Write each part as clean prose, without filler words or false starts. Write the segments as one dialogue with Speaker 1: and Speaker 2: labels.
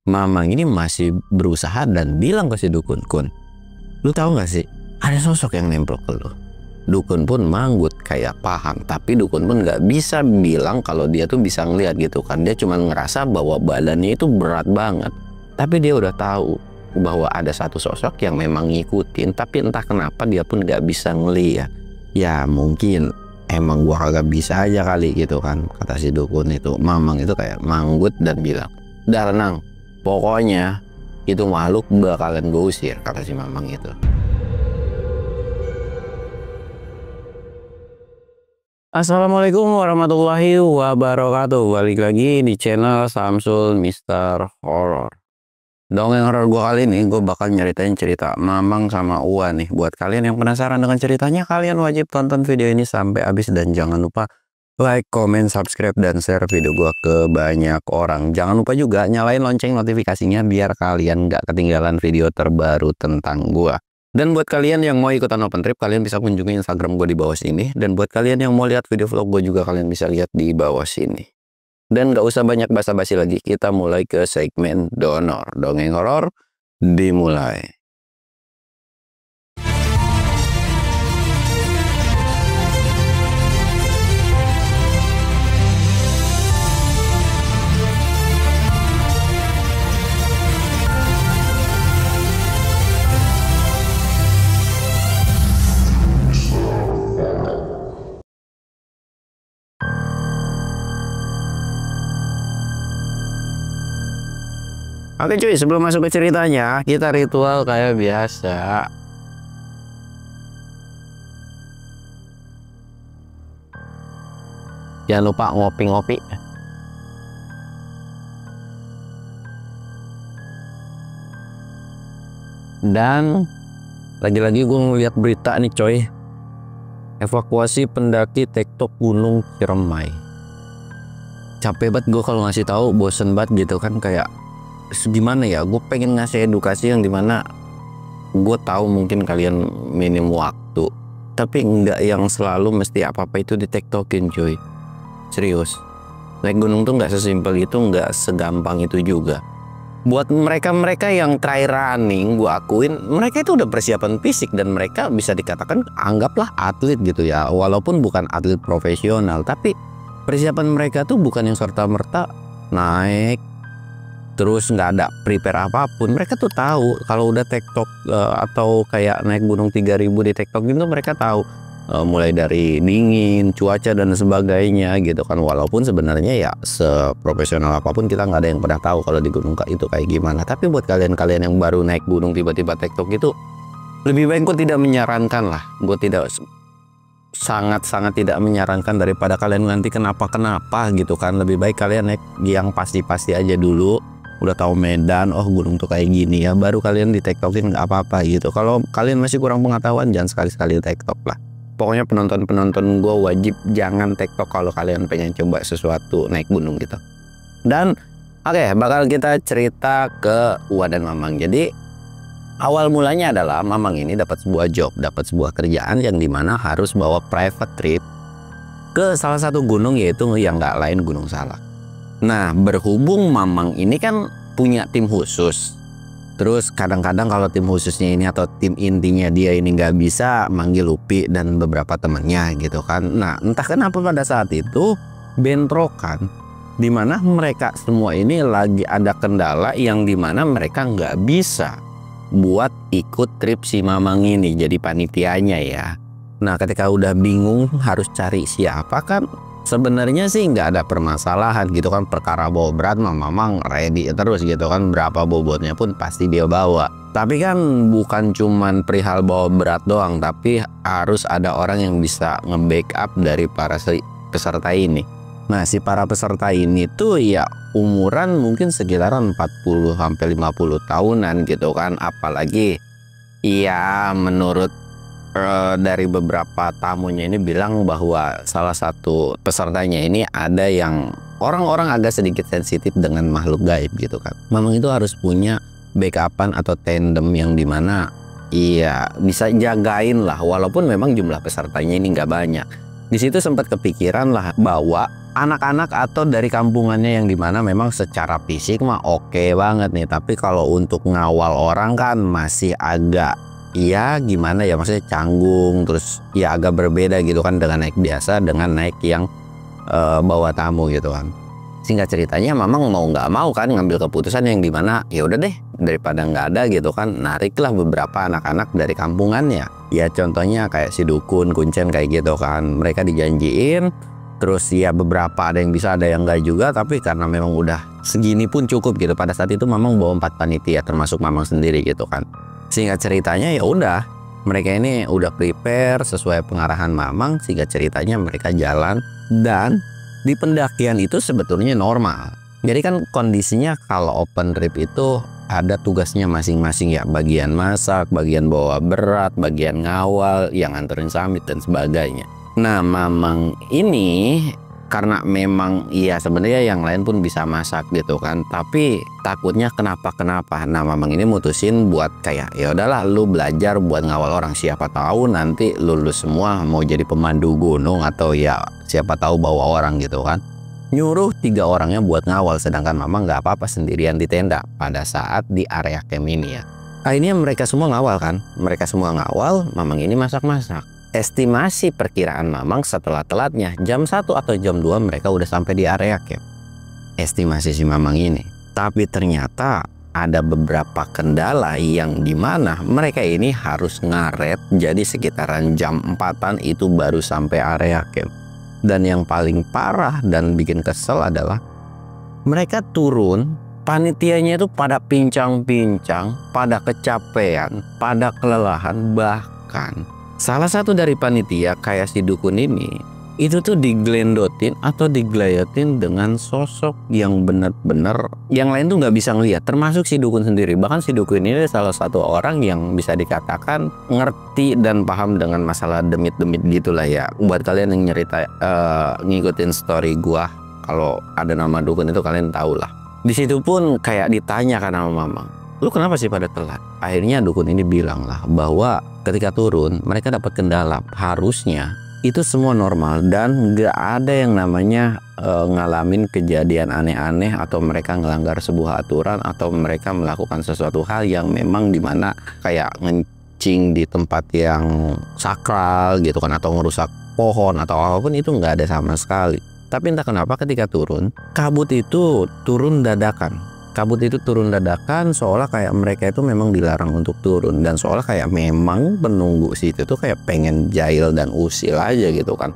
Speaker 1: Mamang ini masih berusaha dan bilang ke si dukun, "Kun, lu tahu nggak sih ada sosok yang nempel ke lu?" Dukun pun manggut kayak paham, tapi dukun pun nggak bisa bilang kalau dia tuh bisa ngeliat gitu kan. Dia cuma ngerasa bahwa badannya itu berat banget, tapi dia udah tahu bahwa ada satu sosok yang memang ngikutin, tapi entah kenapa dia pun nggak bisa ngeliat. Ya mungkin emang gua kagak bisa aja kali gitu kan, kata si dukun itu. Mamang itu kayak manggut dan bilang, "Udah tenang, pokoknya itu makhluk bakalan gue usir," kata si mamang itu. Assalamualaikum warahmatullahi wabarakatuh. Balik lagi di channel Samsul Mister Horror. Dongeng horor gue kali ini gue bakal nyeritain cerita Mamang sama Ua nih. Buat kalian yang penasaran dengan ceritanya, kalian wajib tonton video ini sampai habis dan jangan lupa like, comment, subscribe, dan share video gue ke banyak orang. Jangan lupa juga nyalain lonceng notifikasinya biar kalian gak ketinggalan video terbaru tentang gue. Dan buat kalian yang mau ikutan open trip, kalian bisa kunjungi Instagram gue di bawah sini. Dan buat kalian yang mau lihat video vlog gue juga, kalian bisa lihat di bawah sini. Dan gak usah banyak basa-basi lagi, kita mulai ke segmen donor. Dongeng horor dimulai. Oke cuy, sebelum masuk ke ceritanya, kita ritual kayak biasa. Jangan lupa ngopi-ngopi. Dan lagi-lagi gue ngeliat berita nih coy. Evakuasi pendaki TikTok Gunung Ciremai. Capek banget gue kalau ngasih tahu, bosen banget gitu kan, kayak gimana ya, gue pengen ngasih edukasi yang dimana gue tahu mungkin kalian minim waktu, tapi nggak yang selalu mesti apa-apa itu di tiktokin cuy. Serius, naik gunung tuh nggak sesimpel itu, nggak segampang itu juga. Buat mereka-mereka yang try running, gue akuin mereka itu udah persiapan fisik dan mereka bisa dikatakan anggaplah atlet gitu ya, walaupun bukan atlet profesional, tapi persiapan mereka tuh bukan yang serta-merta naik terus nggak ada prepare apapun. Mereka tuh tahu kalau udah TikTok atau kayak naik gunung 3000 di TikTok gitu, mereka tahu mulai dari dingin, cuaca dan sebagainya gitu kan. Walaupun sebenarnya ya seprofesional apapun kita nggak ada yang pernah tahu kalau di gunung itu kayak gimana. Tapi buat kalian-kalian yang baru naik gunung tiba-tiba TikTok itu, lebih baik gue tidak menyarankan lah. Gue tidak sangat-sangat tidak menyarankan daripada kalian nanti kenapa-kenapa gitu kan. Lebih baik kalian naik yang pasti-pasti aja dulu. Udah tahu medan, oh gunung tuh kayak gini ya, baru kalian di tiktokin nggak apa-apa gitu. Kalau kalian masih kurang pengetahuan, jangan sekali-sekali tiktok lah. Pokoknya penonton-penonton gue wajib jangan tiktok kalau kalian pengen coba sesuatu naik gunung gitu. Dan oke, bakal kita cerita ke Ua dan Mamang. Jadi awal mulanya adalah Mamang ini dapat sebuah job, dapat sebuah kerjaan yang dimana harus bawa private trip ke salah satu gunung, yaitu yang nggak lain Gunung Salak. Nah, berhubung Mamang ini kan punya tim khusus. Terus kadang-kadang kalau tim khususnya ini atau tim intinya dia ini nggak bisa, manggil Upi dan beberapa temennya gitu kan. Nah, entah kenapa pada saat itu bentrokan, dimana mereka semua ini lagi ada kendala yang dimana mereka nggak bisa buat ikut trip si Mamang ini jadi panitianya ya. Nah, ketika udah bingung harus cari siapa kan, sebenarnya sih nggak ada permasalahan gitu kan. Perkara bawa berat Mamang ready terus gitu kan, berapa bobotnya pun pasti dia bawa. Tapi kan bukan cuman perihal bawa berat doang, tapi harus ada orang yang bisa nge-backup dari para peserta ini. Nah, si para peserta ini tuh ya umuran mungkin sekitaran 40-50 tahunan gitu kan. Apalagi ya menurut dari beberapa tamunya ini bilang bahwa salah satu pesertanya ini ada yang orang-orang agak sedikit sensitif dengan makhluk gaib gitu kan. Memang itu harus punya backupan atau tandem yang dimana iya bisa jagain lah, walaupun memang jumlah pesertanya ini nggak banyak. Di situ sempat kepikiran lah bahwa anak-anak atau dari kampungannya yang dimana memang secara fisik mah oke banget nih, tapi kalau untuk ngawal orang kan masih agak ya gimana ya, maksudnya canggung, terus ya agak berbeda gitu kan dengan naik biasa dengan naik yang bawa tamu gitu kan. Singkat ceritanya Mamang mau nggak mau kan ngambil keputusan yang dimana ya udah deh, daripada nggak ada gitu kan, nariklah beberapa anak-anak dari kampungannya. Ya contohnya kayak si Dukun, Kuncen kayak gitu kan, mereka dijanjiin. Terus ya beberapa ada yang bisa, ada yang enggak juga, tapi karena memang udah segini pun cukup gitu. Pada saat itu Mamang bawa 4 panitia termasuk Mamang sendiri gitu kan. Singkat ceritanya ya udah, mereka ini udah prepare sesuai pengarahan Mamang. Singkat ceritanya mereka jalan, dan di pendakian itu sebetulnya normal. Jadi kan kondisinya kalau open trip itu ada tugasnya masing-masing ya, bagian masak, bagian bawa berat, bagian ngawal, yang nganterin summit dan sebagainya. Nah Mamang ini karena memang iya sebenarnya yang lain pun bisa masak gitu kan, tapi takutnya kenapa-kenapa. Nah Mamang ini mutusin buat kayak ya udahlah lu belajar buat ngawal orang, siapa tahu nanti lulus semua mau jadi pemandu gunung atau ya siapa tahu bawa orang gitu kan. Nyuruh 3 orangnya buat ngawal, sedangkan Mamang nggak apa-apa sendirian di tenda pada saat di area camp ini ya. Akhirnya mereka semua ngawal kan, mereka semua ngawal, Mamang ini masak-masak. Estimasi perkiraan Mamang setelah telatnya jam 1 atau jam 2 mereka udah sampai di area camp. Estimasi si Mamang ini. Tapi ternyata ada beberapa kendala yang dimana mereka ini harus ngaret, jadi sekitaran jam 4-an itu baru sampai area camp. Dan yang paling parah dan bikin kesel adalah mereka turun, panitianya itu pada pincang-pincang, pada kecapean, pada kelelahan. Bahkan salah satu dari panitia kayak si Dukun ini itu tuh diglendotin atau digelayotin dengan sosok yang benar-benar yang lain tuh nggak bisa ngelihat, termasuk si Dukun sendiri. Bahkan si Dukun ini salah satu orang yang bisa dikatakan ngerti dan paham dengan masalah demit-demit gitulah ya. Buat kalian yang ngikutin story gua, kalau ada nama Dukun itu kalian tahu lah. Di situ pun kayak ditanya kan sama Mamang, lu kenapa sih pada telat? Akhirnya Dukun ini bilang lah bahwa ketika turun mereka dapat kendala, harusnya itu semua normal dan nggak ada yang namanya ngalamin kejadian aneh-aneh atau mereka ngelanggar sebuah aturan atau mereka melakukan sesuatu hal yang memang dimana kayak ngencing di tempat yang sakral gitu kan, atau ngerusak pohon atau apapun, itu nggak ada sama sekali. Tapi entah kenapa ketika turun, kabut itu turun dadakan. Kabut itu turun dadakan seolah kayak mereka itu memang dilarang untuk turun, dan seolah kayak memang penunggu situ tuh kayak pengen jahil dan usil aja gitu kan.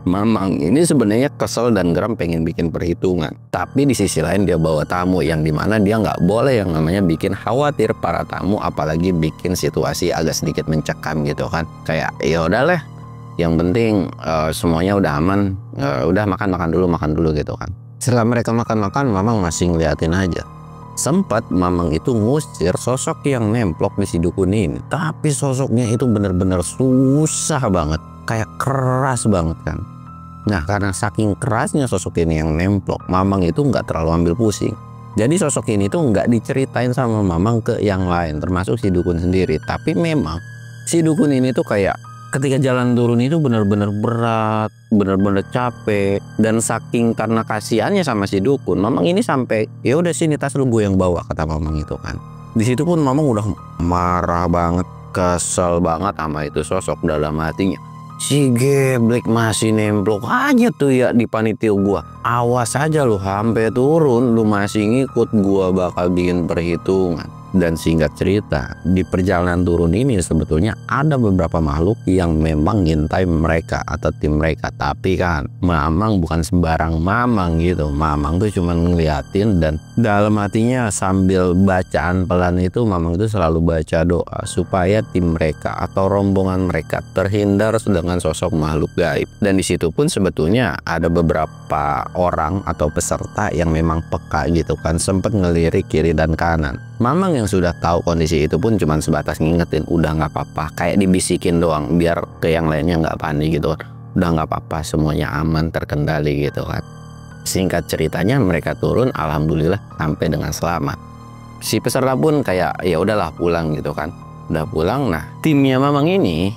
Speaker 1: Mamang ini sebenarnya kesel dan geram, pengen bikin perhitungan, tapi di sisi lain dia bawa tamu yang dimana dia nggak boleh yang namanya bikin khawatir para tamu, apalagi bikin situasi agak sedikit mencekam gitu kan. Kayak ya udah lah, yang penting semuanya udah aman, udah makan dulu gitu kan. Setelah mereka makan-makan, Mamang masih ngeliatin aja. Sempat Mamang itu ngusir sosok yang nemplok di si Dukun ini, tapi sosoknya itu bener-bener susah banget, kayak keras banget kan. Nah karena saking kerasnya sosok ini yang nemplok, Mamang itu nggak terlalu ambil pusing. Jadi sosok ini tuh nggak diceritain sama Mamang ke yang lain, termasuk si Dukun sendiri. Tapi memang si Dukun ini tuh kayak ketika jalan turun itu benar-benar berat, benar-benar capek, dan saking karena kasihannya sama si Dukun, Mamang ini sampai ya udah sini tas lu gue yang bawa, kata Mamang itu kan. Di situ pun Mamang udah marah banget, kesel banget sama itu sosok. Dalam hatinya, si geblek masih nemplok aja tuh ya di panitia gua. Awas aja lu, sampai turun lu masih ngikut, gua bakal bikin perhitungan. Dan singkat cerita, di perjalanan turun ini sebetulnya ada beberapa makhluk yang memang ngintai mereka atau tim mereka. Tapi kan Mamang bukan sembarang Mamang gitu. Mamang tuh cuma ngeliatin, dan dalam hatinya sambil bacaan pelan itu Mamang itu selalu baca doa supaya tim mereka atau rombongan mereka terhindar dengan sosok makhluk gaib. Dan di situ pun sebetulnya ada beberapa orang atau peserta yang memang peka gitu kan, sempet ngelirik kiri dan kanan. Mamang yang sudah tahu kondisi itu pun cuma sebatas ngingetin, udah nggak apa-apa, kayak dibisikin doang biar ke yang lainnya nggak panik gitu. Udah nggak apa-apa, semuanya aman, terkendali gitu kan. Singkat ceritanya mereka turun, alhamdulillah sampai dengan selamat. Si peserta pun kayak ya udahlah pulang gitu kan. Udah pulang. Nah timnya Mamang ini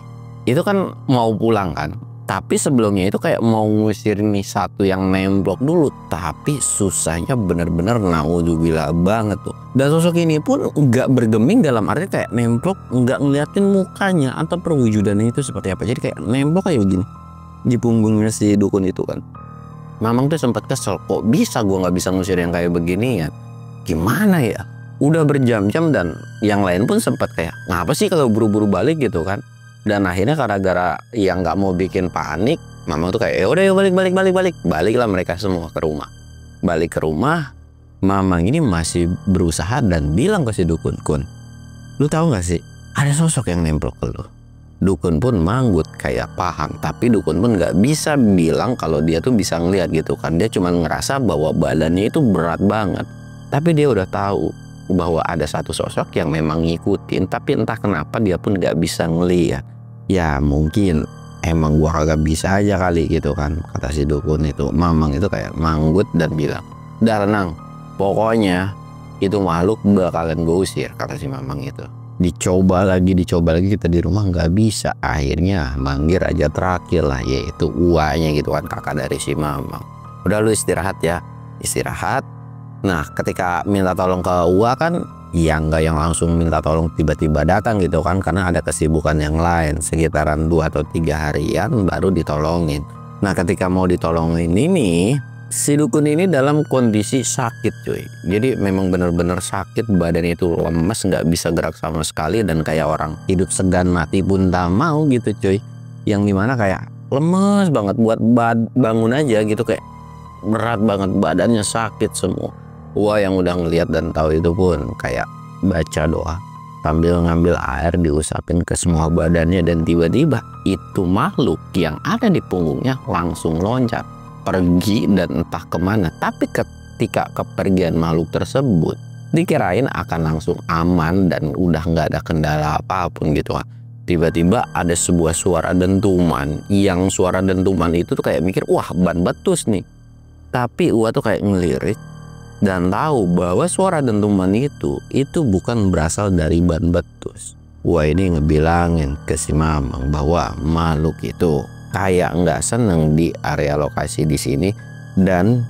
Speaker 1: itu kan mau pulang kan, Tapi sebelumnya itu kayak mau ngusir nih satu yang nemplok dulu. Tapi susahnya bener-bener naudzubillah banget tuh. Dan sosok ini pun nggak bergeming dalam arti kayak nemplok, nggak ngeliatin mukanya atau perwujudannya itu seperti apa. Jadi kayak nemplok kayak begini di punggungnya si dukun itu kan. Mamang tuh sempat kesel, kok bisa gue nggak bisa ngusir yang kayak begini ya. Gimana ya? Udah berjam-jam dan yang lain pun sempat kayak ngapa sih kalau buru-buru balik gitu kan. Dan akhirnya gara-gara yang nggak mau bikin panik, Mamang tuh kayak ya udah yuk baliklah mereka semua ke rumah. Balik ke rumah, Mamang ini masih berusaha dan bilang ke si dukun, "Kun, lu tahu nggak sih ada sosok yang nemplok ke lu?" Dukun pun manggut kayak paham, tapi dukun pun nggak bisa bilang kalau dia tuh bisa ngeliat gitu kan. Dia cuma ngerasa bahwa badannya itu berat banget, tapi dia udah tahu bahwa ada satu sosok yang memang ngikutin, tapi entah kenapa dia pun nggak bisa ngeliat. Ya mungkin emang gua kagak bisa aja kali gitu kan, kata si dukun itu. Mamang itu kayak manggut dan bilang, "Dah tenang, pokoknya itu makhluk bakalan gue usir," kata si Mamang itu. Dicoba lagi kita di rumah nggak bisa. Akhirnya manggil raja terakhir lah, yaitu uanya gitu kan, kakak dari si Mamang. "Udah lu istirahat ya, istirahat." Nah ketika minta tolong ke Ua kan, ya nggak yang langsung minta tolong tiba-tiba datang gitu kan, karena ada kesibukan yang lain. Sekitaran 2 atau 3 harian baru ditolongin. Nah ketika mau ditolongin ini, si dukun ini dalam kondisi sakit cuy. Jadi memang bener-bener sakit, badannya itu lemes, nggak bisa gerak sama sekali, dan kayak orang hidup segan mati pun tak mau gitu cuy. Yang dimana kayak lemes banget, buat bangun aja gitu kayak berat banget, badannya sakit semua. Wah yang udah ngeliat dan tahu itu pun kayak baca doa sambil ngambil air diusapin ke semua badannya, dan tiba-tiba itu makhluk yang ada di punggungnya langsung loncat pergi dan entah kemana. Tapi ketika kepergian makhluk tersebut dikirain akan langsung aman dan udah nggak ada kendala apapun gitu kan. Tiba-tiba ada sebuah suara dentuman, yang suara dentuman itu tuh kayak mikir wah ban betus nih. Tapi Ua tuh kayak ngelirik dan tahu bahwa suara dentuman itu bukan berasal dari ban betus. Ua ini ngebilangin ke si Mamang bahwa makhluk itu kayak nggak seneng di area lokasi di sini dan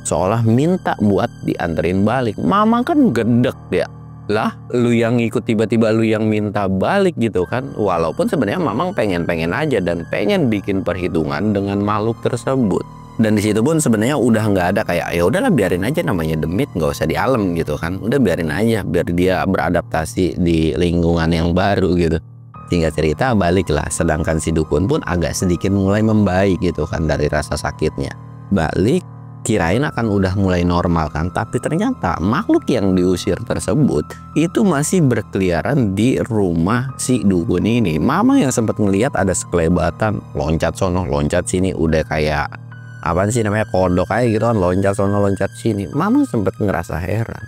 Speaker 1: seolah minta buat dianterin balik. Mamang kan gedek ya, lah lu yang ikut tiba-tiba lu yang minta balik gitu kan. Walaupun sebenarnya Mamang pengen aja dan pengen bikin perhitungan dengan makhluk tersebut. Dan di situ pun sebenarnya udah nggak ada kayak ya udahlah biarin aja, namanya demit nggak usah di alam gitu kan. Udah biarin aja biar dia beradaptasi di lingkungan yang baru gitu. Singkat cerita baliklah, sedangkan si dukun pun agak sedikit mulai membaik gitu kan dari rasa sakitnya. Balik kirain akan udah mulai normal kan, tapi ternyata makhluk yang diusir tersebut itu masih berkeliaran di rumah si dukun ini. Mama yang sempat ngelihat ada sekelebatan loncat sono loncat sini, udah kayak apaan sih namanya kodok aja gitu kan, loncat sono loncat sini. Mama sempat ngerasa heran,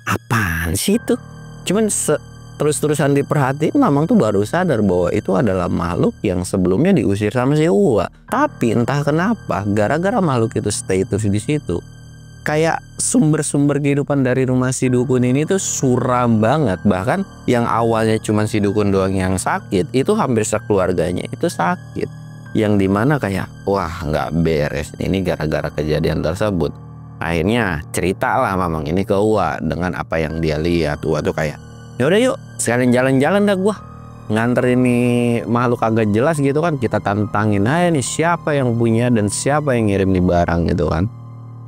Speaker 1: apaan sih itu? Cuman terus-terusan diperhatiin, Mamang tuh baru sadar bahwa itu adalah makhluk yang sebelumnya diusir sama si Ua. Tapi entah kenapa gara-gara makhluk itu stay terus di situ, kayak sumber-sumber kehidupan dari rumah si dukun ini tuh suram banget. Bahkan yang awalnya cuma si dukun doang yang sakit, itu hampir sekeluarganya itu sakit. Yang dimana kayak wah nggak beres ini gara-gara kejadian tersebut. Akhirnya ceritalah Mamang ini ke Ua dengan apa yang dia lihat. Ua tuh kayak ya udah yuk sekalian jalan-jalan dah gua nganter ini makhluk agak jelas gitu kan, kita tantangin aja nih siapa yang punya dan siapa yang ngirim nih barang gitu kan.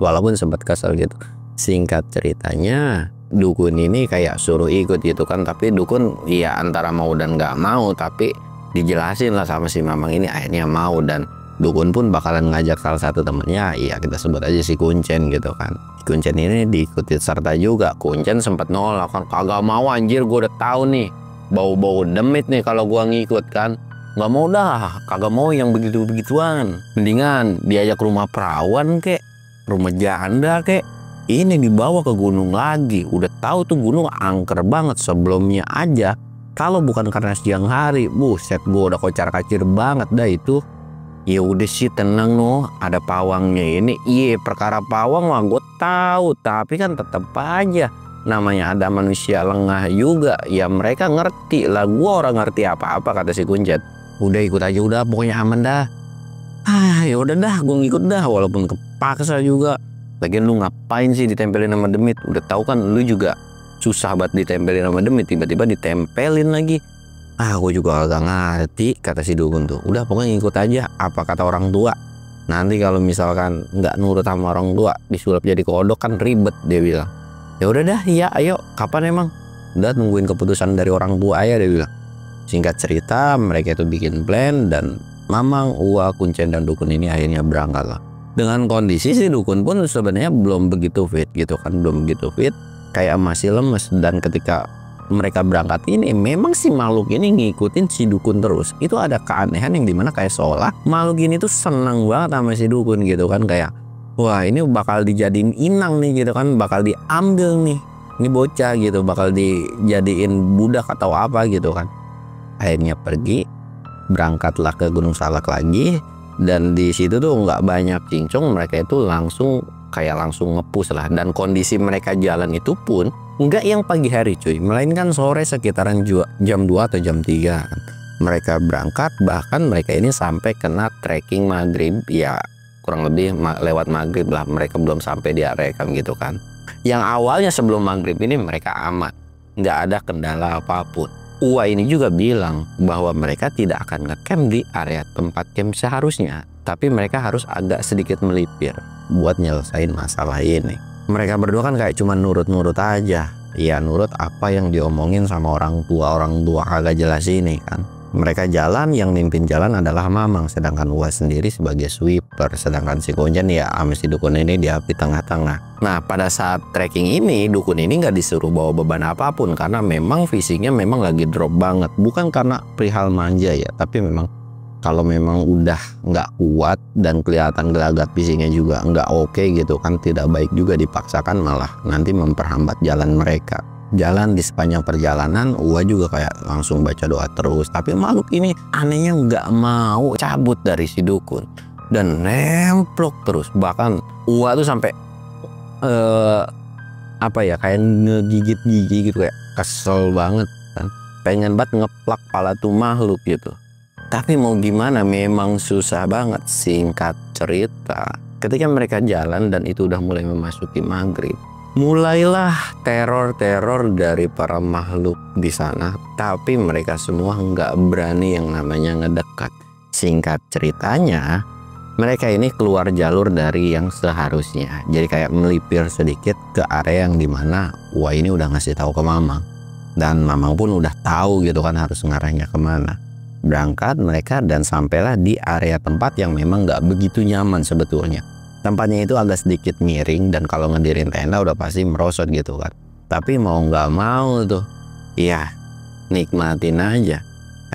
Speaker 1: Walaupun sempat kesel gitu. Singkat ceritanya dukun ini kayak suruh ikut gitu kan, tapi dukun ya antara mau dan nggak mau, tapi dijelasin lah sama si Mamang ini, akhirnya mau. Dan dukun pun bakalan ngajak salah satu temennya, iya kita sebut aja si Kuncen gitu kan. Si Kuncen ini diikuti serta juga. Kuncen sempat nolak kan, kagak mau anjir, gue udah tahu nih bau-bau demit nih kalau gua ngikut kan. Nggak mau dah, kagak mau yang begitu-begituan. Mendingan diajak rumah perawan kek, rumah janda kek. Ini dibawa ke gunung lagi. Udah tahu tuh gunung angker banget sebelumnya aja. Kalau bukan karena siang hari, buset gue udah kocar-kacir banget dah itu. Ya udah sih tenang noh, ada pawangnya ini. Iya perkara pawang mah gue tahu, tapi kan tetap aja namanya ada manusia lengah juga. Ya mereka ngerti lah, gue orang ngerti apa-apa, kata si Kuncet. Udah ikut aja udah, pokoknya aman dah. Ya udah dah, gue ngikut dah walaupun kepaksa juga. Lagian lu ngapain sih ditempelin sama demit? Udah tahu kan lu juga susah banget ditempelin sama demit, tiba-tiba ditempelin lagi. Gue juga agak ngerti, kata si dukun tuh. Udah pokoknya ngikut aja apa kata orang tua. Nanti kalau misalkan nggak nurut sama orang tua, disulap jadi kodok kan ribet, dia bilang. Ya udah dah, iya ayo, kapan emang? Udah tungguin keputusan dari orang tua aja, dia bilang. Singkat cerita, mereka itu bikin plan dan Mamang, Uwa, Kuncen, dan dukun ini akhirnya berangkat lah. Dengan kondisi si dukun pun sebenarnya belum begitu fit gitu kan, belum begitu fit, kayak masih lemes. Dan ketika mereka berangkat ini, memang si makhluk ini ngikutin si dukun terus. Itu ada keanehan yang dimana kayak seolah makhluk ini tuh senang banget sama si dukun gitu kan, kayak wah ini bakal dijadiin inang nih gitu kan, bakal diambil nih, ini bocah gitu, bakal dijadiin budak atau apa gitu kan. Akhirnya pergi, berangkatlah ke Gunung Salak lagi, dan di situ tuh nggak banyak cincong, mereka itu langsung ngepus lah. Dan kondisi mereka jalan itu pun nggak yang pagi hari cuy, melainkan sore sekitaran jam 2 atau jam 3 kan. Mereka berangkat, bahkan mereka ini sampai kena trekking maghrib, ya kurang lebih lewat maghrib lah, mereka belum sampai di area camp gitu kan. Yang awalnya sebelum maghrib ini mereka aman, nggak ada kendala apapun. Uwa ini juga bilang bahwa mereka tidak akan ngecamp di area tempat camp seharusnya, tapi mereka harus agak sedikit melipir buat nyelesain masalah ini. Mereka berdua kan kayak cuma nurut-nurut aja, ya nurut apa yang diomongin sama orang tua kagak jelas ini kan. Mereka jalan, yang mimpin jalan adalah Mamang, sedangkan Uwa sendiri sebagai sweeper, sedangkan si Konjen ya sama si dukun ini dia di tengah-tengah. Nah pada saat trekking ini, dukun ini nggak disuruh bawa beban apapun karena memang fisiknya memang lagi drop banget. Bukan karena perihal manja ya, tapi memang kalau memang udah nggak kuat dan kelihatan gelagat fisiknya juga nggak oke gitu kan, tidak baik juga dipaksakan, malah nanti memperhambat jalan mereka. Jalan di sepanjang perjalanan, Uwa juga kayak langsung baca doa terus. Tapi makhluk ini anehnya nggak mau cabut dari si dukun dan nemplok terus. Bahkan Uwa tuh sampai kayak ngegigit gigi gitu, kayak kesel banget kan, pengen banget ngeplak pala tuh makhluk gitu. Tapi mau gimana, memang susah banget. Singkat cerita, ketika mereka jalan dan itu udah mulai memasuki maghrib, mulailah teror-teror dari para makhluk di sana. Tapi mereka semua nggak berani yang namanya ngedekat. Singkat ceritanya, mereka ini keluar jalur dari yang seharusnya. Jadi kayak melipir sedikit ke area yang dimana Wah ini udah ngasih tahu ke Mamang. Dan Mamang pun udah tahu gitu kan harus ngarahnya kemana. Berangkat mereka dan sampailah di area tempat yang memang nggak begitu nyaman sebetulnya. Tempatnya itu agak sedikit miring dan kalau ngedirin tenda udah pasti merosot gitu kan. Tapi mau nggak mau tuh, ya nikmatin aja.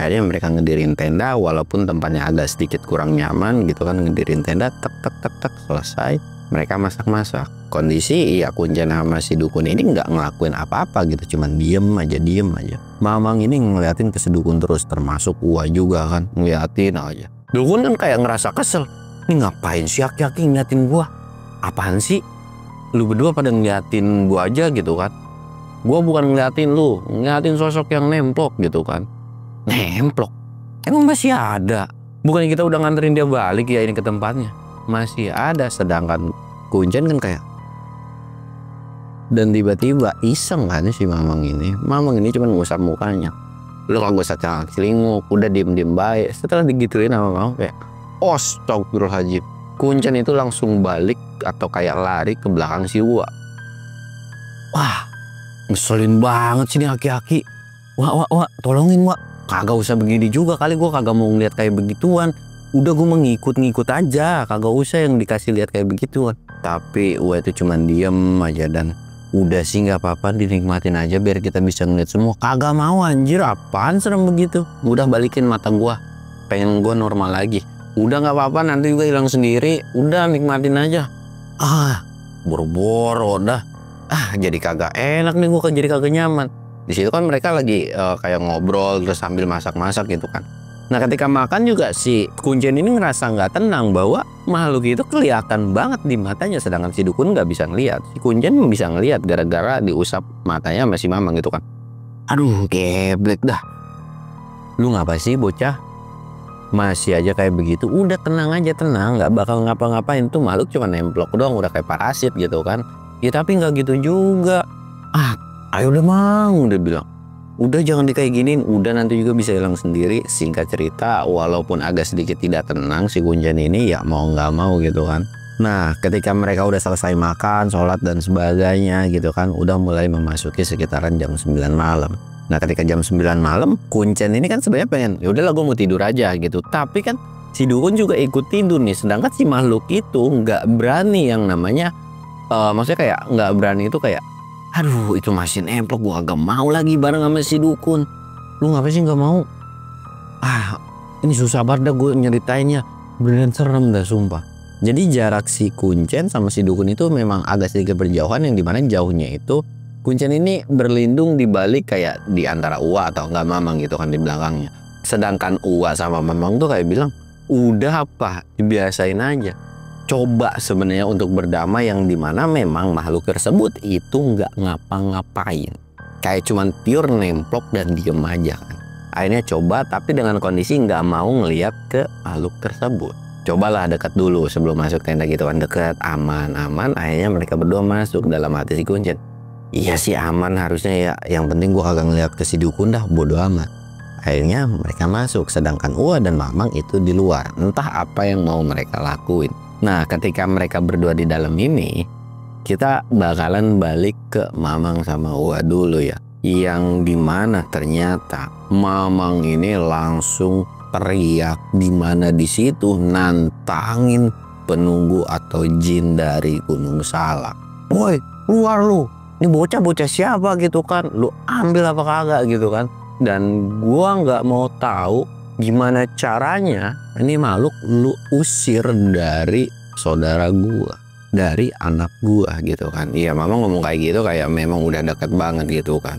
Speaker 1: Akhirnya mereka ngedirin tenda walaupun tempatnya agak sedikit kurang nyaman gitu kan. Ngedirin tenda, tek selesai. Mereka masak-masak. Kondisi ya Kuncen sama si dukun ini nggak ngelakuin apa-apa gitu, cuman diem aja. Mamang ini ngeliatin ke si dukun terus, termasuk Uwa juga kan ngeliatin aja. Dukun kan kayak ngerasa kesel. Ini ngapain sih aki-aki ngeliatin gua? Apaan sih? Lu berdua pada ngeliatin gua aja gitu kan. Gua bukan ngeliatin lu, ngeliatin sosok yang nemplok gitu kan. Nemplok? Emang masih ada? Bukannya kita udah nganterin dia balik ya ini ke tempatnya? Masih ada, sedangkan Kuncen kan kayak. Dan tiba-tiba iseng kan si Mamang ini. Mamang ini cuma ngusap mukanya. Lu kagak usah celinguk, udah diem-diem baik. Setelah digituin sama Mamang kayak, astagfirullahaladzim. Kuncen itu langsung balik atau kayak lari ke belakang si Uwa. Wah, ngeselin banget sih nih aki-aki. Wah, tolongin Wak. Kagak usah begini juga kali, gue kagak mau ngeliat kayak begituan. Udah gue mengikut-ngikut aja, kagak usah yang dikasih lihat kayak begituan. Tapi Uwa itu cuman diem aja dan udah sih nggak apa-apa, dinikmatin aja biar kita bisa ngeliat semua. Kagak mau anjir, apaan serem begitu. Udah balikin mata gua, pengen gua normal lagi. Udah nggak apa-apa, nanti juga hilang sendiri. Udah nikmatin aja. Boro-boro dah. Jadi kagak enak nih gua, jadi kagak nyaman. Di situ kan mereka lagi kayak ngobrol terus sambil masak-masak gitu kan. Nah ketika makan juga si Kuncen ini ngerasa nggak tenang bahwa makhluk itu kelihatan banget di matanya, sedangkan si dukun nggak bisa ngelihat. Si Kuncen bisa ngelihat gara-gara diusap matanya sama si Mamang gitu kan. Aduh geblek dah. Lu ngapa sih bocah? masih aja kayak begitu. Udah tenang aja, tenang, nggak bakal ngapa-ngapain. Tuh makhluk cuma nemplok doang, udah kayak parasit gitu kan. Ya tapi nggak gitu juga. Ayo udah mau, udah bilang. Udah jangan kayak giniin, udah nanti juga bisa hilang sendiri. Singkat cerita, walaupun agak sedikit tidak tenang si Kuncen ini, ya mau nggak mau gitu kan. Nah ketika mereka udah selesai makan, sholat dan sebagainya gitu kan, udah mulai memasuki sekitaran jam 9 malam. Nah ketika jam 9 malam, Kuncen ini kan sebenarnya pengen, ya udahlah gue mau tidur aja gitu. Tapi kan si dukun juga ikut tidur nih, sedangkan si makhluk itu nggak berani yang namanya, maksudnya kayak nggak berani itu kayak, aduh itu masih nemplok, gue agak mau lagi bareng sama si dukun. Lu ngapain sih nggak mau? Ini susah banget dah gue nyeritainnya, beneran serem dah sumpah. Jadi jarak si Kuncen sama si dukun itu memang agak sedikit berjauhan, yang dimana jauhnya itu Kuncen ini berlindung di balik kayak di antara Uwa atau enggak Mamang gitu kan di belakangnya. Sedangkan Uwa sama Mamang tuh kayak bilang, udah apa, dibiasain aja. Coba sebenarnya untuk berdamai, yang dimana memang makhluk tersebut itu nggak ngapa-ngapain, kayak cuman pure nemplok dan diem aja kan. Akhirnya coba, tapi dengan kondisi nggak mau ngeliat ke makhluk tersebut. Cobalah dekat dulu sebelum masuk tenda gitu kan, dekat aman. Akhirnya mereka berdua masuk. Dalam hati si Kuncen, iya sih aman harusnya ya, yang penting gua kagak ngeliat ke si dukun dah, bodo amat. Akhirnya mereka masuk, sedangkan Uwa dan Mamang itu di luar. Entah apa yang mau mereka lakuin. Nah ketika mereka berdua di dalam ini, kita bakalan balik ke Mamang sama Uwa dulu ya. Yang dimana ternyata Mamang ini langsung teriak, dimana di situ nantangin penunggu atau jin dari Gunung Salak. Woi keluar lu, ini bocah-bocah siapa gitu kan, lu ambil apa kagak gitu kan. Dan gua nggak mau tahu gimana caranya ini makhluk lu usir dari saudara gua, dari anak gua gitu kan. Iya mama ngomong kayak gitu kayak memang udah deket banget gitu kan.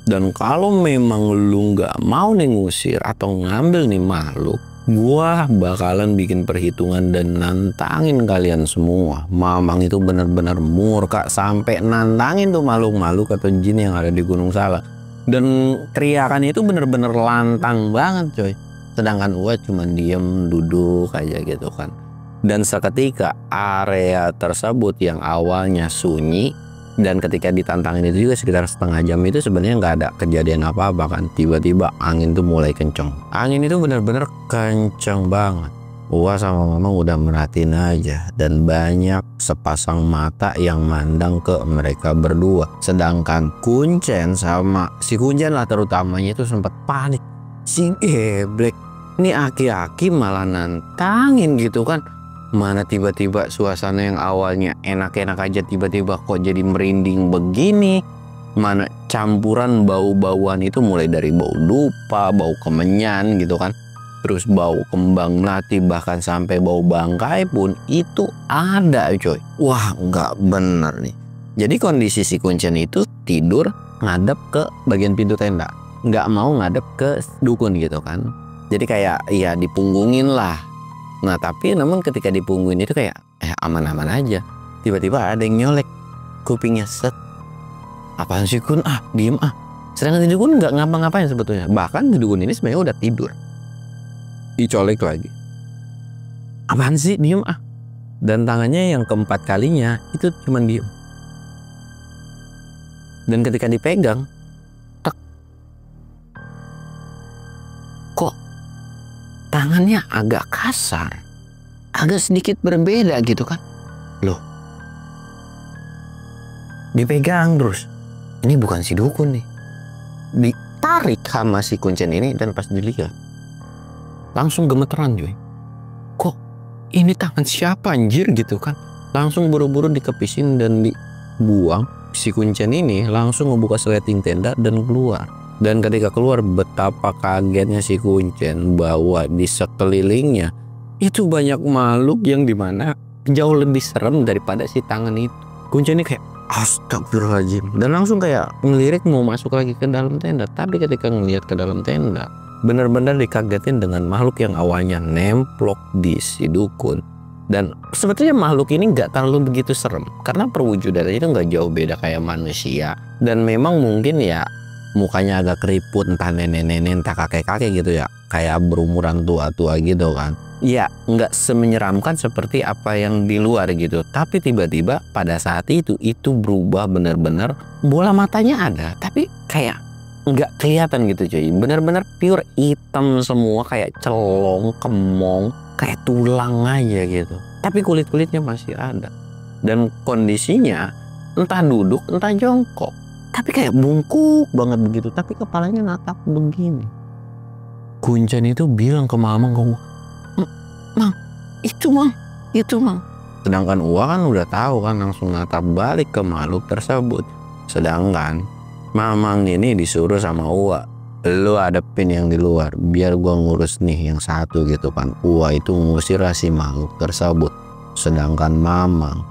Speaker 1: Dan kalau memang lu nggak mau nih ngusir atau ngambil nih makhluk, gua bakalan bikin perhitungan dan nantangin kalian semua. Mamang itu benar-benar murka sampai nantangin tuh makhluk-makhluk atau jin yang ada di Gunung Salak. Dan teriakannya itu bener-bener lantang banget coy. Sedangkan Uwa cuma diem duduk aja gitu kan. Dan seketika area tersebut yang awalnya sunyi, dan ketika ditantangin itu juga sekitar setengah jam itu sebenarnya nggak ada kejadian apa-apa kan. Tiba-tiba angin tuh mulai kenceng. Angin itu bener-bener kenceng banget. Uwa sama Mamang udah merhatiin aja, dan banyak sepasang mata yang mandang ke mereka berdua. Sedangkan Kuncen sama si Kuncen lah terutamanya itu sempat panik. Si geblek, ini aki-aki malah nantangin gitu kan. Mana tiba-tiba suasana yang awalnya enak-enak aja tiba-tiba kok jadi merinding begini. Mana campuran bau-bauan itu mulai dari bau dupa, bau kemenyan gitu kan. Terus bau kembang melati, bahkan sampai bau bangkai pun itu ada coy. Wah nggak bener nih. Jadi kondisi si Kuncen itu tidur ngadep ke bagian pintu tenda, nggak mau ngadep ke dukun gitu kan. Jadi kayak ya dipunggungin lah. Nah tapi namun ketika dipunggungin itu kayak aman-aman aja. Tiba-tiba ada yang nyolek kupingnya, set. Apaan sih Kun? Diem Sedangkan dukun nggak ngapa-ngapain sebetulnya. Bahkan dukun ini sebenarnya udah tidur. Dicolek lagi. Apaan sih? Diem Dan tangannya yang keempat kalinya itu cuma diem. Dan ketika dipegang, tek. Kok tangannya agak kasar, agak sedikit berbeda gitu kan. Loh, dipegang terus. Ini bukan si dukun nih. Ditarik sama si Kuncen ini, dan pas dilihat langsung gemeteran cuy. Kok ini tangan siapa anjir gitu kan. Langsung buru-buru dikepisin dan dibuang. Si Kuncen ini langsung ngebuka sleting tenda dan keluar. Dan ketika keluar, betapa kagetnya si Kuncen bahwa di sekelilingnya itu banyak makhluk yang dimana jauh lebih serem daripada si tangan itu. Kuncen ini kayak astagfirullahaladzim, dan langsung kayak ngelirik mau masuk lagi ke dalam tenda. Tapi ketika ngelihat ke dalam tenda, benar-benar dikagetin dengan makhluk yang awalnya nemplok di si dukun. Dan sebetulnya makhluk ini nggak terlalu begitu serem, karena perwujudannya itu nggak jauh beda kayak manusia. Dan memang mungkin ya mukanya agak keriput, entah nenek-nenek entah kakek-kakek gitu ya. kayak berumuran tua-tua gitu kan. Ya nggak semenyeramkan seperti apa yang di luar gitu. Tapi tiba-tiba pada saat itu berubah bener-bener, bola matanya ada tapi kayak nggak kelihatan gitu cuy. Bener-bener pure hitam semua, kayak celong, kemong, kayak tulang aja gitu. Tapi kulit-kulitnya masih ada. Dan kondisinya entah duduk entah jongkok, tapi kayak bungkuk banget begitu, tapi kepalanya natap begini. Kuncen itu bilang ke Mamang, Mang, itu mang. Sedangkan Uwa kan udah tahu kan, langsung natap balik ke makhluk tersebut. Sedangkan Mamang ini disuruh sama Uwa, lu hadepin yang di luar, biar gua ngurus nih yang satu gitu kan. Uwa itu ngusir si makhluk tersebut. Sedangkan Mamang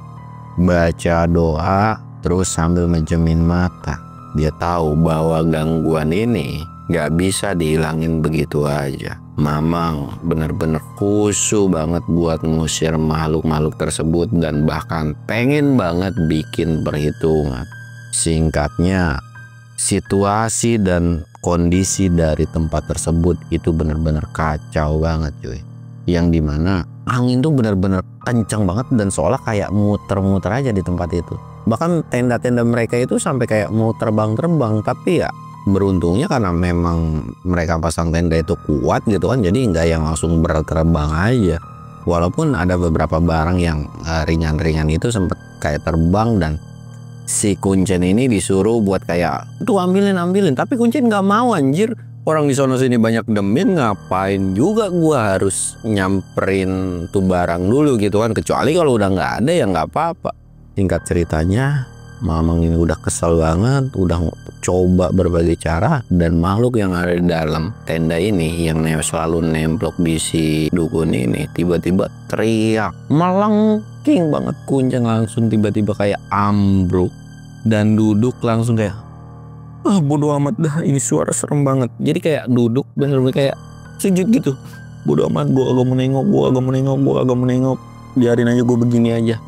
Speaker 1: baca doa terus sambil menjemin mata. Dia tahu bahwa gangguan ini gak bisa dihilangin begitu aja. Mamang bener-bener khusyuk banget buat ngusir makhluk-makhluk tersebut dan bahkan pengen banget bikin perhitungan. Singkatnya, situasi dan kondisi dari tempat tersebut itu bener-bener kacau banget cuy. Yang dimana angin tuh bener-bener kencang banget dan seolah kayak muter-muter aja di tempat itu. Bahkan tenda-tenda mereka itu sampai kayak mau terbang-terbang. Tapi ya beruntungnya karena memang mereka pasang tenda itu kuat gitu kan, jadi nggak yang langsung berterbang aja. Walaupun ada beberapa barang yang ringan-ringan itu sempet kayak terbang, dan si Kuncen ini disuruh buat kayak tuh ambilin, tapi Kuncen nggak mau anjir. Orang di sono sini banyak demin, ngapain juga gua harus nyamperin tuh barang dulu gitu kan. Kecuali kalau udah nggak ada ya nggak apa-apa. Singkat ceritanya, Mamang ini udah kesel banget, udah coba berbagai cara, dan makhluk yang ada di dalam tenda ini yang selalu nemplok di si dukun ini tiba-tiba teriak melengking banget. Kuncen langsung tiba-tiba kayak ambruk dan duduk langsung kayak bodo amat dah, ini suara serem banget. Jadi kayak duduk bener-bener kayak sujud gitu. Bodo amat, gua agak menengok, biarin aja gue begini aja.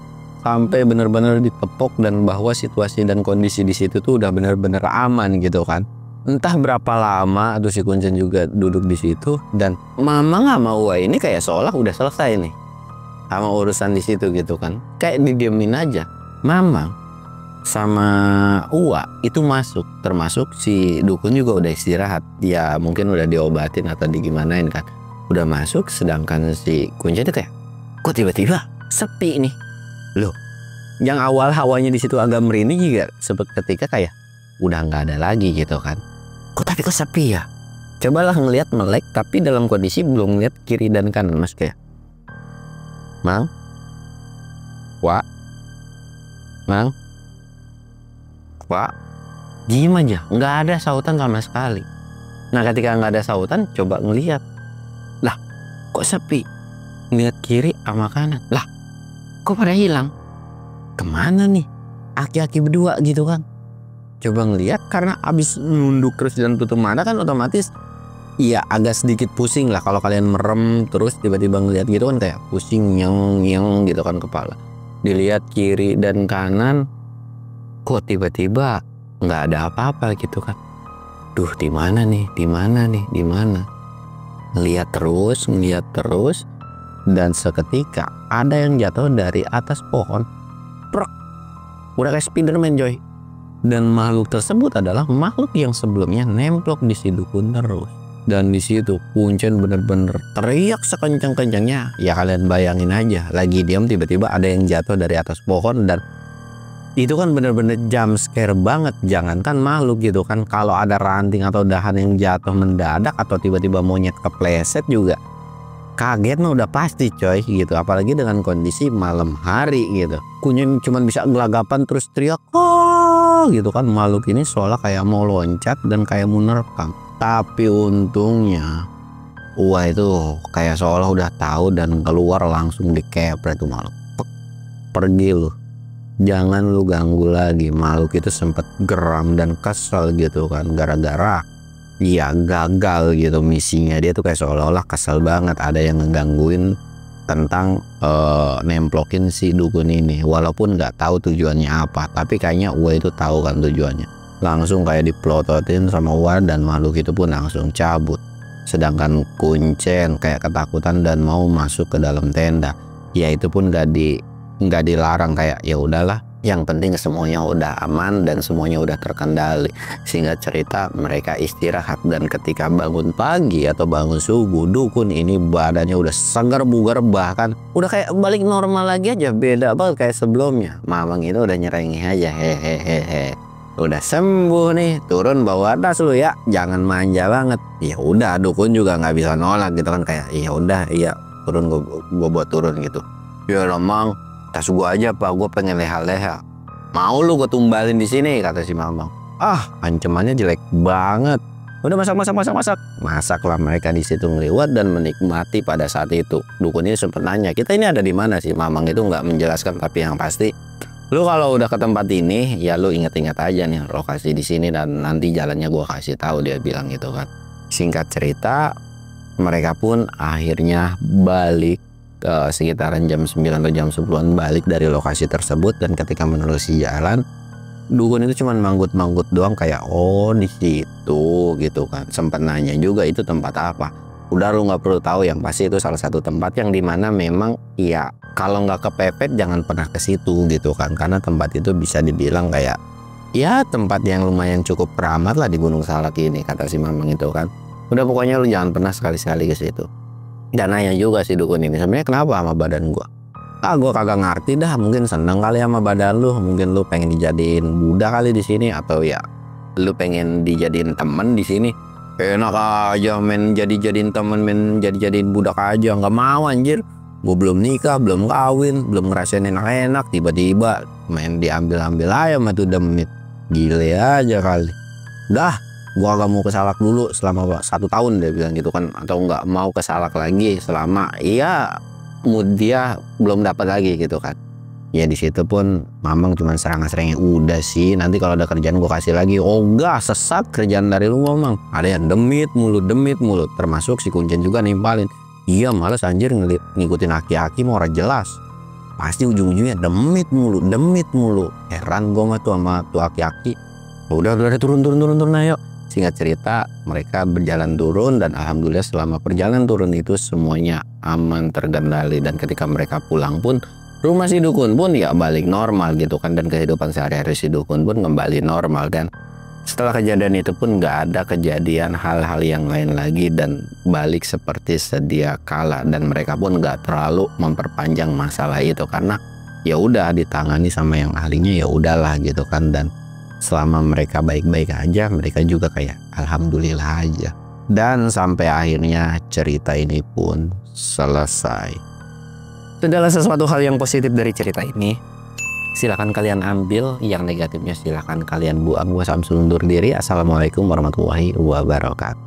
Speaker 1: Sampai bener-bener ditepok dan bahwa situasi dan kondisi di situ tuh udah bener-bener aman gitu kan. Entah berapa lama tuh si Kuncen juga duduk di situ, dan Mamang sama Uwa ini kayak seolah udah selesai nih sama urusan di situ gitu kan. Kayak didiemin aja. Mamang sama Uwa itu masuk, termasuk si dukun juga udah istirahat. Ya mungkin udah diobatin atau digimanain kan. Udah masuk, sedangkan si Kuncen itu kayak kok tiba-tiba sepi nih. Loh, yang awal hawanya di situ agak merinding juga seketika kayak udah nggak ada lagi gitu kan. Kok sepi ya? Cobalah ngelihat melek tapi dalam kondisi belum ngeliat kiri dan kanan, Mas, kayak Mang, Wak, Mang, Wak, diem aja, nggak ada sautan sama sekali. Nah ketika nggak ada sautan, coba ngelihat, lah kok sepi. Ngeliat kiri sama kanan, lah kok pada hilang? Kemana nih aki-aki berdua gitu kan? Coba ngeliat, karena abis nunduk terus dan tutup mata kan otomatis ya agak sedikit pusing lah. Kalau kalian merem terus tiba-tiba ngeliat gitu kan kayak pusing nyeng gitu kan kepala. Dilihat kiri dan kanan, kok tiba-tiba nggak ada apa-apa gitu kan. Duh, di mana nih? Ngeliat terus. Dan seketika ada yang jatuh dari atas pohon. Prok. Udah kayak Spiderman coy. Dan makhluk tersebut adalah makhluk yang sebelumnya nemplok di si dukun terus. Dan di situ Kuncen bener-bener teriak sekencang-kencangnya. Ya kalian bayangin aja, lagi diam tiba-tiba ada yang jatuh dari atas pohon, dan itu kan bener-bener jump scare banget. Jangankan makhluk gitu kan, kalau ada ranting atau dahan yang jatuh mendadak atau tiba-tiba monyet kepleset juga kaget mah udah pasti coy gitu. Apalagi dengan kondisi malam hari gitu. Kuncen cuman bisa gelagapan terus teriak gitu kan. Makhluk ini seolah kayak mau loncat dan kayak mau nerkam. Tapi untungnya Uwa itu kayak seolah udah tahu dan keluar langsung dikepret tuh makhluk. Pergi lu, jangan lu ganggu lagi. Makhluk itu sempet geram dan kesel gitu kan, gara-gara ya gagal gitu misinya. Dia tuh kayak seolah-olah kesel banget ada yang ngegangguin tentang nemplokin si dukun ini. Walaupun nggak tahu tujuannya apa, tapi kayaknya Uwa itu tahu kan tujuannya. Langsung kayak diplototin sama Uwa, dan makhluk itu pun langsung cabut. Sedangkan Kuncen kayak ketakutan dan mau masuk ke dalam tenda. Ya itu pun nggak dilarang, kayak ya udahlah, yang penting semuanya udah aman dan semuanya udah terkendali. Sehingga cerita mereka istirahat, dan ketika bangun pagi atau bangun subuh, dukun ini badannya udah segar bugar, bahkan udah kayak balik normal lagi aja, beda banget kayak sebelumnya. Mamang itu udah nyerengih aja, hehehe, udah sembuh nih, turun bawa tas lu ya, jangan manja banget. Ya udah, dukun juga nggak bisa nolak gitu kan, kayak ya udah, iya turun, gua buat turun gitu. Ya Mamang, tas gua aja pak, gua pengen leha-leha. Mau lu gua tumbalin di sini, kata si Mamang. Ah, ancamannya jelek banget. Udah masaklah mereka di situ, ngeliwat dan menikmati. Pada saat itu dukun ini sempat nanya, kita ini ada di mana sih? Mamang itu nggak menjelaskan, tapi yang pasti lu kalau udah ke tempat ini ya lu inget-inget aja nih lokasi di sini, dan nanti jalannya gua kasih tahu, dia bilang gitu kan. Singkat cerita, mereka pun akhirnya balik sekitaran jam 9 atau jam 10-an, balik dari lokasi tersebut. Dan ketika menerusi jalan, dukun itu cuman manggut-manggut doang, kayak oh di situ gitu kan. Sempat nanya juga itu tempat apa. Udah lu nggak perlu tahu, yang pasti itu salah satu tempat yang dimana memang ya kalau nggak kepepet jangan pernah ke situ gitu kan, karena tempat itu bisa dibilang kayak ya tempat yang lumayan cukup keramat lah di Gunung Salak ini, kata si Mamang itu kan. Udah pokoknya lu jangan pernah sekali-sekali ke situ. Dan nanya juga si dukun ini, sebenarnya kenapa sama badan gua? Ah, gua kagak ngerti dah, mungkin seneng kali sama badan lu, mungkin lu pengen dijadiin budak kali di sini, atau ya lu pengen dijadiin temen di sini. Enak aja main jadiin temen, main jadiin budak aja, nggak mau anjir. Gua belum nikah, belum kawin, belum ngerasain enak-enak, tiba-tiba main diambil-ambil aja sama tuh demit. Gile aja kali. Dah, gua gak mau ke Salak dulu selama 1 tahun, dia bilang gitu kan, atau nggak mau ke Salak lagi selama iya mood dia belum dapat lagi gitu kan. Ya di situ pun Mamang cuma serang-serangnya, udah sih nanti kalau ada kerjaan gua kasih lagi. Oh enggak, sesat kerjaan dari lu Mamang, ada yang demit mulu, termasuk si Kuncen juga nimpalin. Iya males anjir ngikutin aki-aki mau ora jelas, pasti ujung-ujungnya demit mulu. Heran gua mah tuh sama tuh aki-aki. Udah turun ayo. Singkat cerita, mereka berjalan turun, dan alhamdulillah selama perjalanan turun itu semuanya aman, terkendali. Dan ketika mereka pulang pun, rumah si dukun pun ya balik normal gitu kan, dan kehidupan sehari-hari si dukun pun kembali normal. Dan setelah kejadian itu pun nggak ada kejadian hal-hal yang lain lagi, dan balik seperti sedia kala. Dan mereka pun nggak terlalu memperpanjang masalah itu, karena ya udah ditangani sama yang ahlinya, ya udahlah gitu kan. Dan selama mereka baik-baik aja, mereka juga kayak alhamdulillah aja. Dan sampai akhirnya cerita ini pun selesai. Segala sesuatu hal yang positif dari cerita ini silakan kalian ambil, yang negatifnya silakan kalian buang. Gua Samsul undur diri. Assalamualaikum warahmatullahi wabarakatuh.